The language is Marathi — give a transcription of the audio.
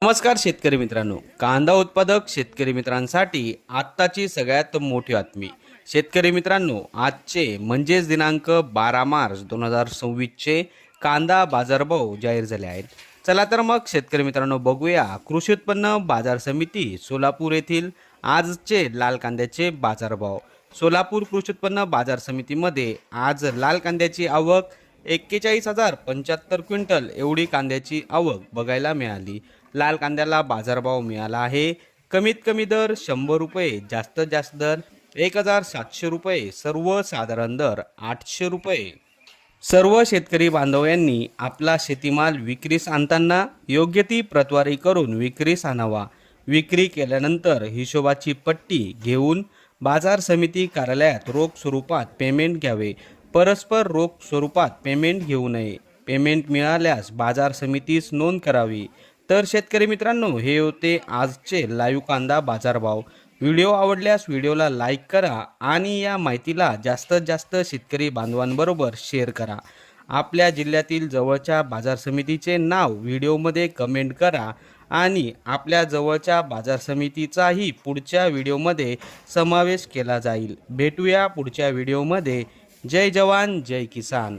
नमस्कार शेतकरी मित्रांनो, कांदा उत्पादक शेतकरी मित्रांसाठी आत्ताची सगळ्यात मोठी बातमी. शेतकरी मित्रांनो, आजचे म्हणजेच दिनांक 12 मार्च 2026चे कांदा बाजारभाव जाहीर झाले आहेत. चला तर मग शेतकरी मित्रांनो बघूया कृषी उत्पन्न बाजार समिती सोलापूर येथील आजचे लाल कांद्याचे बाजारभाव. सोलापूर कृषी उत्पन्न बाजार समितीमध्ये आज लाल कांद्याची आवक 41,075 क्विंटल एवढी कांद्याची आवक बघायला मिळाली. लाल कांद्याला बाजारभाव मिळाला आहे. कमीत कमी दर 100 रुपये, जास्तीत जास्त दर 1,700 रुपये, सर्वसाधारण दर 800 रुपये. सर्व शेतकरी बांधव यांनी आपला शेतीमाल विक्रीस आणताना योग्य ती प्रतवारी करून विक्रीस आणावा. विक्री केल्यानंतर हिशोबाची पट्टी घेऊन बाजार समिती कार्यालयात रोख स्वरूपात पेमेंट घ्यावे. परस्पर रोख स्वरूपात पेमेंट घेऊ नये. पेमेंट मिळाल्यास बाजार समितीस नोंद करावी. तर शेतकरी मित्रांनो, हे होते आजचे लाईव्ह कांदा बाजारभाव. व्हिडिओ आवडल्यास व्हिडिओला लाईक करा आणि या माहितीला जास्तीत जास्त शेतकरी बांधवांबरोबर शेअर करा. आपल्या जिल्ह्यातील जवळच्या बाजार समितीचे नाव व्हिडिओमध्ये कमेंट करा आणि आपल्या जवळच्या बाजार समितीचाही पुढच्या व्हिडिओमध्ये समावेश केला जाईल. भेटूया पुढच्या व्हिडिओमध्ये. जय जवान जय किसान.